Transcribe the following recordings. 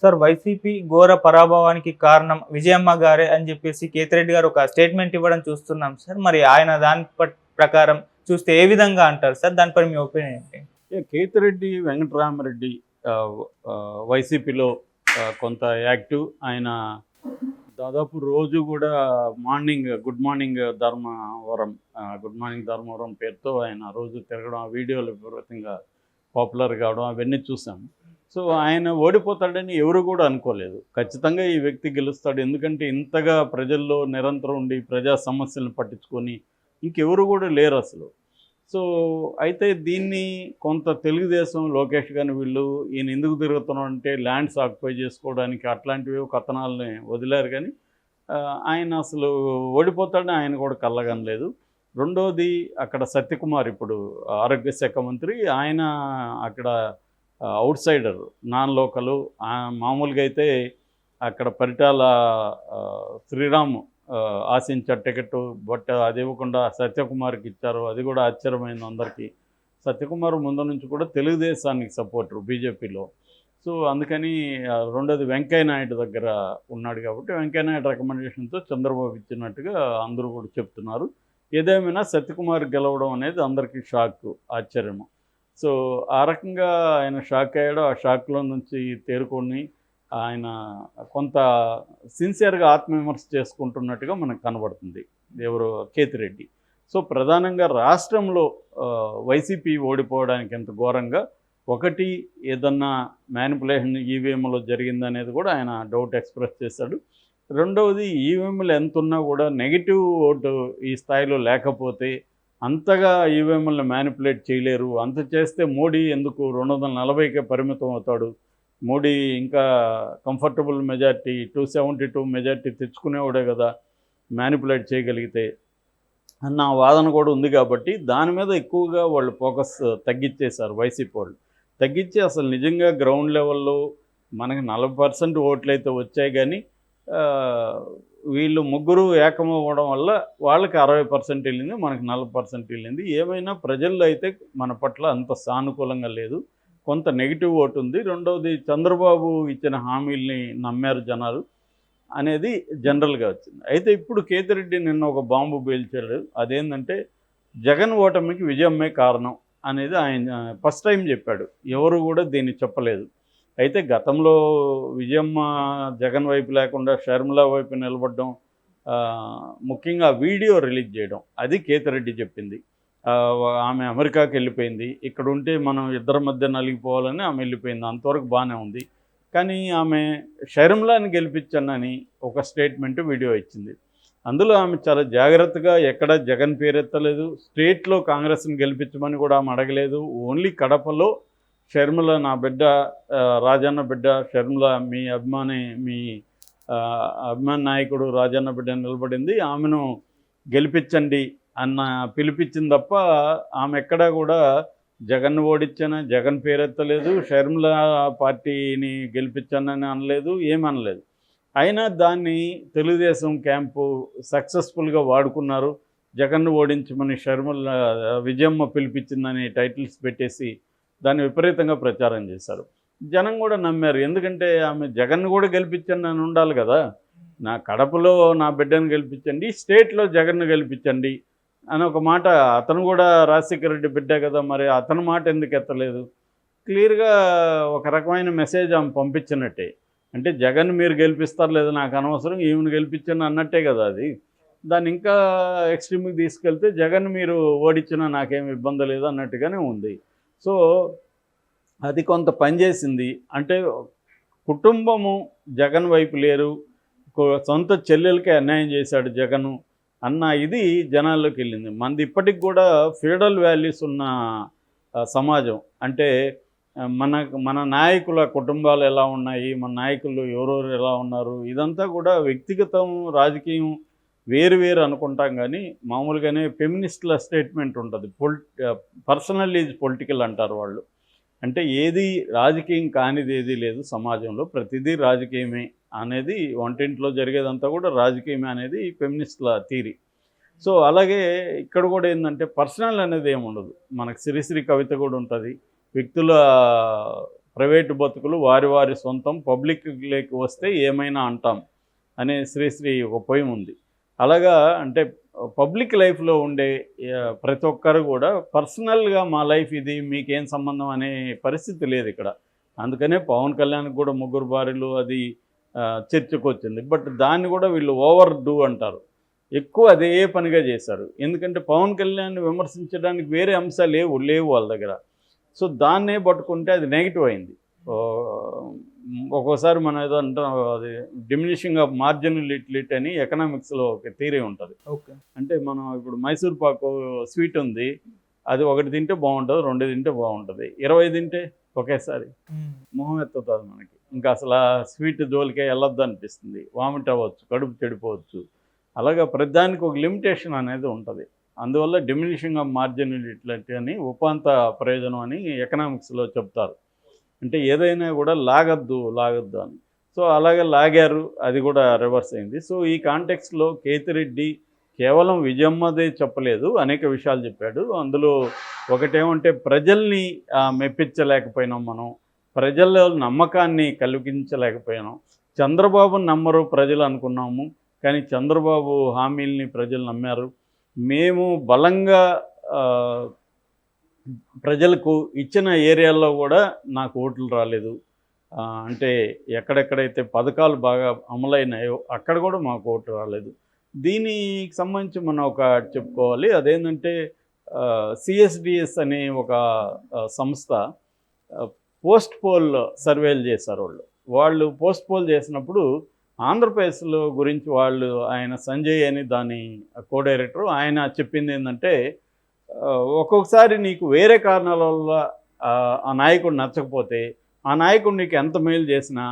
Sir YCP ఘోర పరాభవానికి కారణం విజయమ్మ గారే అని చెప్పేసి కేతిరెడ్డి గారు ఒక స్టేట్మెంట్ ఇవ్వడం చూస్తున్నాం సార్. మరి ఆయన దాని ప్రకారం చూస్తే ఏ విధంగా అంటారు సార్? దానిపై మీ ఒపీనియన్ ఏంటి? కేతిరెడ్డి వెంకటరామరెడ్డి వైసీపీలో కొంత యాక్టివ్. ఆయన దాదాపు రోజు కూడా గుడ్ మార్నింగ్ ధర్మవరం పేరుతో ఆయన రోజు తిరగడం, ఆ వీడియోలు విపరీతంగా పాపులర్ కావడం అవన్నీ చూసాం. సో ఆయన ఓడిపోతాడని ఎవరు కూడా అనుకోలేదు. ఖచ్చితంగా ఈ వ్యక్తి గెలుస్తాడు, ఎందుకంటే ఇంతగా ప్రజల్లో నిరంతరం ఉండి ప్రజా సమస్యలను పట్టించుకొని ఇంకెవరు కూడా లేరు అసలు. సో అయితే దీన్ని కొంత తెలుగుదేశం లోకేష్ కానీ వీళ్ళు ఈయన ఎందుకు తిరుగుతున్నాం అంటే ల్యాండ్స్ ఆక్యుపై చేసుకోవడానికి అట్లాంటివి కథనాలని వదిలేరు. కానీ ఆయన అసలు ఓడిపోతాడని ఆయన కూడా కళ్ళగనలేదు. రెండోది, అక్కడ సత్యకుమార్ ఇప్పుడు ఆరోగ్య శాఖ మంత్రి, ఆయన అక్కడ అవుట్ సైడర్, నాన్ లోకలు. మామూలుగా అయితే అక్కడ పరిటాల శ్రీరామ్ ఆశించే టికెట్, బట్ అది ఇవ్వకుండా సత్యకుమార్కి ఇచ్చారు. అది కూడా ఆశ్చర్యమైంది అందరికీ. సత్యకుమార్ ముందు నుంచి కూడా తెలుగుదేశానికి సపోర్టరు బీజేపీలో. సో అందుకని రెండోది వెంకయ్య నాయుడు దగ్గర ఉన్నాడు కాబట్టి వెంకయ్య నాయుడు రికమెండేషన్తో చంద్రబాబు ఇచ్చినట్టుగా అందరూ కూడా చెప్తున్నారు. ఏదేమైనా సత్యకుమార్ గెలవడం అనేది అందరికీ షాక్, ఆశ్చర్యము. సో ఆ రకంగా ఆయన షాక్ అయ్యాడు. ఆ షాక్లో నుంచి తేరుకొని ఆయన కొంత సిన్సియర్గా ఆత్మవిమర్శ చేసుకుంటున్నట్టుగా మనకు కనబడుతుంది ఎవరు కేతిరెడ్డి. సో ప్రధానంగా రాష్ట్రంలో వైసీపీ ఓడిపోవడానికి ఎంత ఘోరంగా, ఒకటి ఏదన్నా మ్యానిపులేషన్ ఈవీఎంలో జరిగిందనేది కూడా ఆయన డౌట్ ఎక్స్ప్రెస్ చేశాడు. రెండవది, ఈవీఎంలు ఎంత ఉన్నా కూడా నెగిటివ్ ఓటు ఈ స్థాయిలో లేకపోతే అంతగా ఈవీఎంలను మ్యానిపులేట్ చేయలేరు. అంత చేస్తే మోడీ ఎందుకు 240కే పరిమితం అవుతాడు? మోడీ ఇంకా కంఫర్టబుల్ మెజార్టీ 272 మెజార్టీ తెచ్చుకునేవాడే కదా మ్యానిపులేట్ చేయగలిగితే అన్న వాదన కూడా ఉంది. కాబట్టి దాని మీద ఎక్కువగా వాళ్ళు ఫోకస్ తగ్గించేశారు వైసీపీ వాళ్ళు. తగ్గించి అసలు నిజంగా గ్రౌండ్ లెవెల్లో మనకి 40% ఓట్లు అయితే వచ్చాయి. కానీ వీళ్ళు ముగ్గురు ఏకమవ్వడం వల్ల వాళ్ళకి 60% వెళ్ళింది, మనకి 40% వెళ్ళింది. ఏమైనా ప్రజల్లో అయితే మన పట్ల అంత సానుకూలంగా లేదు, కొంత నెగిటివ్ ఓటు ఉంది. రెండవది, చంద్రబాబు ఇచ్చిన హామీల్ని నమ్మారు జనాలు అనేది జనరల్గా వచ్చింది. అయితే ఇప్పుడు కేతిరెడ్డి నిన్న ఒక బాంబు పేల్చాడు. అదేంటంటే జగన్ ఓటమికి విజయమ్మే కారణం అనేది ఆయన ఫస్ట్ టైం చెప్పాడు. ఎవరు కూడా దీన్ని చెప్పలేదు. అయితే గతంలో విజయమ్మ జగన్ వైపు లేకుండా షర్మిల వైపు నిలబడడం, ముఖ్యంగా వీడియో రిలీజ్ చేయడం, అది కేతిరెడ్డి చెప్పింది. ఆమె అమెరికాకి వెళ్ళిపోయింది, ఇక్కడ ఉంటే మనం ఇద్దరి మధ్య నలిగిపోవాలని ఆమె వెళ్ళిపోయింది. అంతవరకు బాగానే ఉంది. కానీ ఆమె షర్మిలాని గెలిపించానని ఒక స్టేట్మెంట్ వీడియో ఇచ్చింది. అందులో ఆమె చాలా జాగ్రత్తగా ఎక్కడ జగన్ పేరెత్తలేదు. స్టేట్లో కాంగ్రెస్ని గెలిపించమని కూడా ఆమె అడగలేదు. ఓన్లీ కడపలో షర్మిల నా బిడ్డ, రాజన్న బిడ్డ షర్మిల, మీ అభిమాని నాయకుడు రాజన్న బిడ్డ నిలబడింది, ఆమెను గెలిపించండి అన్న పిలిపించింది తప్ప ఆమె ఎక్కడా కూడా జగన్ ఓడించాను, జగన్ పేరెత్తలేదు, షర్మిల పార్టీని గెలిపించానని అనలేదు, ఏమనలేదు. అయినా దాన్ని తెలుగుదేశం క్యాంపు సక్సెస్ఫుల్గా వాడుకున్నారు. జగన్ను ఓడించమని షర్మిల విజయమ్మ పిలిపించిందని టైటిల్స్ పెట్టేసి దాన్ని విపరీతంగా ప్రచారం చేశారు. జనం కూడా నమ్మారు. ఎందుకంటే ఆమె జగన్ను కూడా గెలిపించండి అని ఉండాలి కదా. నా కడపలో నా బిడ్డను గెలిపించండి, స్టేట్లో జగన్ను గెలిపించండి అని ఒక మాట. అతను కూడా రాజశేఖర రెడ్డి బిడ్డే కదా, మరి అతని మాట ఎందుకు ఎత్తలేదు? క్లియర్గా ఒక రకమైన మెసేజ్ ఆమె పంపించినట్టే. అంటే జగన్ మీరు గెలిపిస్తారు లేదా నాకు అనవసరం, ఈమెను గెలిపించండి అన్నట్టే కదా అది. దాన్ని ఇంకా ఎక్స్ట్రీమ్కి తీసుకెళ్తే జగన్ మీరు ఓడించినా నాకేం ఇబ్బంది లేదు అన్నట్టుగానే ఉంది. సో అది కొంత పనిచేసింది. అంటే కుటుంబము జగన్ వైపు లేరు, సొంత చెల్లెలకే అన్యాయం చేశాడు జగను అన్న ఇది జనాల్లోకి వెళ్ళింది. మనది ఇప్పటికి కూడా ఫ్యూడల్ వాల్యూస్ ఉన్న సమాజం. అంటే మన నాయకుల కుటుంబాలు ఎలా ఉన్నాయి, మన నాయకులు ఎవరెవరు ఎలా ఉన్నారు, ఇదంతా కూడా వ్యక్తిగతం రాజకీయం వేరు అనుకుంటాం. కానీ మామూలుగానే ఫెమినిస్టుల స్టేట్మెంట్ ఉంటుంది, పర్సనల్ ఈజ్ పొలిటికల్ అంటారు వాళ్ళు. అంటే ఏది రాజకీయం కానిది ఏది లేదు సమాజంలో, ప్రతిదీ రాజకీయమే అనేది, వంటింట్లో జరిగేదంతా కూడా రాజకీయమే అనేది ఫెమినిస్టుల థీరీ. సో అలాగే ఇక్కడ కూడా ఏంటంటే పర్సనల్ అనేది ఏముండదు. మనకు శ్రీశ్రీ కవిత కూడా ఉంటుంది, వ్యక్తుల ప్రైవేటు బతుకులు వారి వారి సొంతం, పబ్లిక్లోకి వస్తే ఏమైనా అంటాం అనే శ్రీశ్రీ ఒక పోయం ఉంది. అలాగా అంటే పబ్లిక్ లైఫ్లో ఉండే ప్రతి ఒక్కరు కూడా పర్సనల్గా మా లైఫ్ ఇది మీకేం సంబంధం అనే పరిస్థితి లేదు ఇక్కడ. అందుకనే పవన్ కళ్యాణ్కి కూడా 3 భార్యలు అది చర్చకు వచ్చింది. బట్ దాన్ని కూడా వీళ్ళు ఓవర్ డూ అంటారు. ఎక్కువ అదే పనిగా చేశారు. ఎందుకంటే పవన్ కళ్యాణ్ విమర్శించడానికి వేరే అంశాలు లేవు వాళ్ళ దగ్గర. సో దాన్నే పట్టుకుంటే అది నెగిటివ్ అయింది. ఒక్కోసారి మనం ఏదో అంటాం, అది డిమినిషింగ్ ఆఫ్ మార్జినలిటీ అని ఎకనామిక్స్లో ఒక థియరీ ఉంటుంది. ఓకే. అంటే మనం ఇప్పుడు మైసూర్ పాకు స్వీట్ ఉంది, అది 1 తింటే బాగుంటుంది, 2 తింటే బాగుంటుంది, 20 తింటే ఒకేసారి మొహం ఎత్తుతుంది మనకి. ఇంకా అసలు ఆ స్వీట్ జోలికే వెళ్ళొద్దు అనిపిస్తుంది, వామిట్ అవ్వచ్చు, కడుపు చెడిపోవచ్చు. అలాగా ప్రతిదానికి ఒక లిమిటేషన్ అనేది ఉంటుంది. అందువల్ల డిమినిషింగ్ ఆఫ్ మార్జినలిటీ అని ఉపాంత ప్రయోజనం అని ఎకనామిక్స్లో చెప్తారు. అంటే ఏదైనా కూడా లాగద్దు అని. సో అలాగే లాగారు, అది కూడా రివర్స్ అయింది. సో ఈ కాంటెక్స్లో కేతిరెడ్డి కేవలం విజయమ్మదే చెప్పలేదు, అనేక విషయాలు చెప్పాడు. అందులో ఒకటేమంటే ప్రజల్ని మెప్పించలేకపోయినాం మనం, ప్రజల్లో నమ్మకాన్ని కలిగించలేకపోయినాం. చంద్రబాబుని నమ్మరు ప్రజలు అనుకున్నాము, కానీ చంద్రబాబు హామీల్ని ప్రజలు నమ్మారు. మేము బలంగా ప్రజలకు ఇచ్చిన ఏరియాల్లో కూడా నాకు ఓట్లు రాలేదు. అంటే ఎక్కడెక్కడైతే పథకాలు బాగా అమలైనాయో అక్కడ కూడా మాకు ఓటు రాలేదు. దీనికి సంబంధించి మనం ఒక చెప్పుకోవాలి. అదేంటంటే సిఎస్డిఎస్ అనే ఒక సంస్థ పోస్ట్ పోల్ సర్వేలు చేశారు. వాళ్ళు పోస్ట్ పోల్ చేసినప్పుడు ఆంధ్రప్రదేశ్లో గురించి ఆయన సంజయ్ అని దాని కో డైరెక్టర్, ఆయన చెప్పింది ఏంటంటే ఒక్కొక్కసారి నీకు వేరే కారణాల వల్ల ఆ నాయకుడు నచ్చకపోతే ఆ నాయకుడు నీకు ఎంత మేలు చేసినా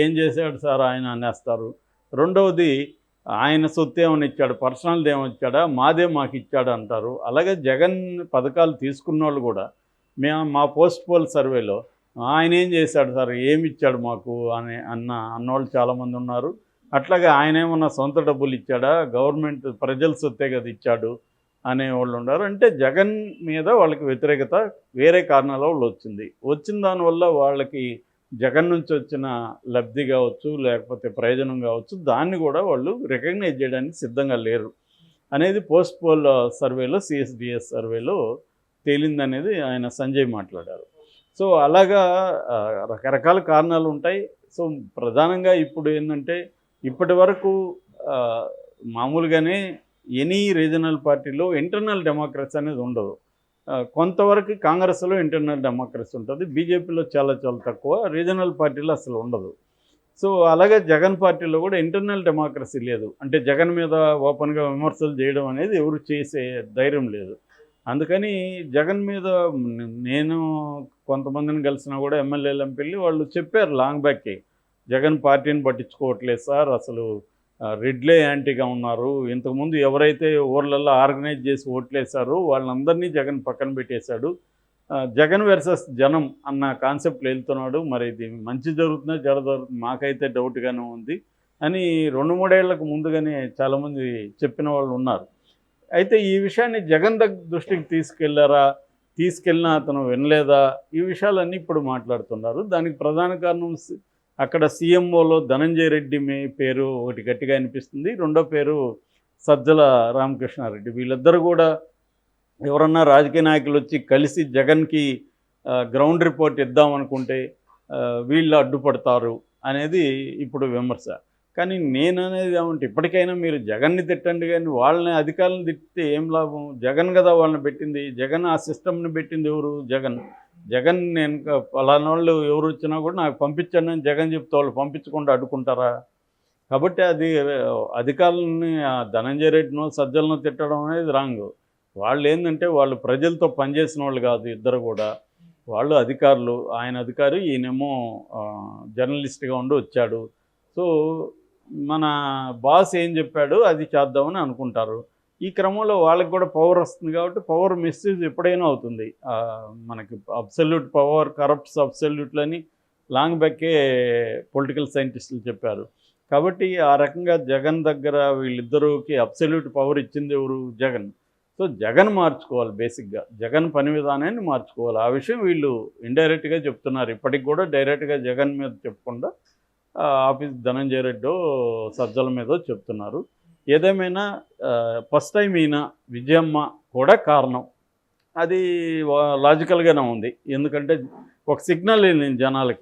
ఏం చేశాడు సార్ ఆయన అనేస్తారు. రెండవది ఆయన సొత్తు ఏమని ఇచ్చాడు, పర్సనల్ది ఏమని ఇచ్చాడా, మాదే మాకు ఇచ్చాడు అంటారు. అలాగే జగన్ పథకాలు తీసుకున్న వాళ్ళు కూడా మా పోస్ట్ పోల్ సర్వేలో ఆయన ఏం చేశాడు సార్, ఏమి ఇచ్చాడు మాకు అన్నవాళ్ళు చాలామంది ఉన్నారు. అట్లాగే ఆయన ఏమన్నా సొంత డబ్బులు ఇచ్చాడా, గవర్నమెంట్ ప్రజల సొత్తే కదా ఇచ్చాడు అనేవాళ్ళు ఉన్నారు. అంటే జగన్ మీద వాళ్ళకి వ్యతిరేకత వేరే కారణాల వల్ల వచ్చిన దానివల్ల వాళ్ళకి జగన్ నుంచి వచ్చిన లబ్ధి కావచ్చు, లేకపోతే ప్రయోజనం కావచ్చు, దాన్ని కూడా వాళ్ళు రికగ్నైజ్ చేయడానికి సిద్ధంగా లేరు అనేది పోస్ట్ పోల్ సర్వేలో, సిఎస్డిఎస్ సర్వేలో తేలిందనేది ఆయన సంజయ్ మాట్లాడారు. సో అలాగా రకరకాల కారణాలు ఉంటాయి. సో ప్రధానంగా ఇప్పుడు ఏంటంటే ఇప్పటి వరకు మామూలుగానే ఎనీ రీజనల్ పార్టీలో ఇంటర్నల్ డెమోక్రసీ అనేది ఉండదు. కొంతవరకు కాంగ్రెస్లో ఇంటర్నల్ డెమోక్రసీ ఉంటుంది, బీజేపీలో చాలా చాలా తక్కువ, రీజనల్ పార్టీలో అసలు ఉండదు. సో అలాగే జగన్ పార్టీలో కూడా ఇంటర్నల్ డెమోక్రసీ లేదు. అంటే జగన్ మీద ఓపెన్గా విమర్శలు చేయడం అనేది ఎవరు చేసే ధైర్యం లేదు. అందుకని జగన్ మీద నేను కొంతమందిని కలిసినా కూడా ఎమ్మెల్యేలు ఎంపీలు వాళ్ళు చెప్పారు లాంగ్ బ్యాక్కి, జగన్ పార్టీని పట్టించుకోవట్లేదు సార్, అసలు రెడ్లే యాంటీగా ఉన్నారు, ఇంతకుముందు ఎవరైతే ఊర్లలో ఆర్గనైజ్ చేసి ఓట్లేశారో వాళ్ళందరినీ జగన్ పక్కన పెట్టేశాడు, జగన్ వర్సెస్ జనం అన్న కాన్సెప్ట్లో వెళ్తున్నాడు, మరి ఇది మంచి జరుగుతుందా చెడ జరుగుతుంది మాకైతే డౌట్గానే ఉంది అని 2-3 ఏళ్లకు ముందుగానే చాలామంది చెప్పిన వాళ్ళు ఉన్నారు. అయితే ఈ విషయాన్ని జగన్ దృష్టికి తీసుకెళ్ళినా అతను వినలేదా, ఈ విషయాలన్నీ ఇప్పుడు మాట్లాడుతున్నారు. దానికి ప్రధాన కారణం అక్కడ సీఎంఓలో ధనంజయ రెడ్డి పేరు ఒకటి గట్టిగా అనిపిస్తుంది, రెండో పేరు సజ్జల రామకృష్ణారెడ్డి. వీళ్ళిద్దరు కూడా ఎవరన్నా రాజకీయ నాయకులు వచ్చి కలిసి జగన్కి గ్రౌండ్ రిపోర్ట్ ఇద్దామనుకుంటే వీళ్ళు అడ్డుపడతారు అనేది ఇప్పుడు విమర్శ. కానీ నేను అనేది ఏమంటే ఇప్పటికైనా మీరు జగన్ని తిట్టండి, కానీ వాళ్ళని అధికారులను తిట్టితే ఏం లాభం? జగన్ కదా వాళ్ళని పెట్టింది, జగన్ ఆ సిస్టమ్ని పెట్టింది ఎవరు? జగన్ నేను పలానా వాళ్ళు ఎవరు వచ్చినా కూడా నాకు పంపించండి అని జగన్ చెప్తే వాళ్ళు పంపించకుండా అడ్డుకుంటారా? కాబట్టి అది అధికారులని ధనంజయ రెడ్డినో సజ్జలను తిట్టడం అనేది రాంగ్. వాళ్ళు ఏంటంటే వాళ్ళు ప్రజలతో పనిచేసిన వాళ్ళు కాదు, ఇద్దరు కూడా వాళ్ళు అధికారులు. ఆయన అధికారి, ఈయనేమో జర్నలిస్ట్గా ఉండి వచ్చాడు. సో మన బాస్ ఏం చెప్పాడు అది చేద్దామని అనుకుంటారు. ఈ క్రమంలో వాళ్ళకి కూడా పవర్ వస్తుంది కాబట్టి పవర్ మిస్యూజ్ ఎప్పుడైనా అవుతుంది. మనకి అబ్సల్యూట్ పవర్ కరప్ట్స్ అబ్సల్యూట్లని లాంగ్ బ్యాకే పొలిటికల్ సైంటిస్టులు చెప్పారు. కాబట్టి ఆ రకంగా జగన్ దగ్గర వీళ్ళిద్దరూకి అబ్సల్యూట్ పవర్ ఇచ్చింది ఎవరు? జగన్. సో జగన్ మార్చుకోవాలి, బేసిక్గా జగన్ పని విధానాన్ని మార్చుకోవాలి. ఆ విషయం వీళ్ళు ఇండైరెక్ట్గా చెప్తున్నారు. ఇప్పటికి కూడా డైరెక్ట్గా జగన్ మీద చెప్పకుండా ఆఫీస్ ధనంజయ రెడ్డో సజ్జల మీదో చెప్తున్నారు. ఏదేమైనా ఫస్ట్ టైం ఈయన విజయమ్మ కూడా కారణం, అది లాజికల్గానే ఉంది. ఎందుకంటే ఒక సిగ్నల్ జనాలకి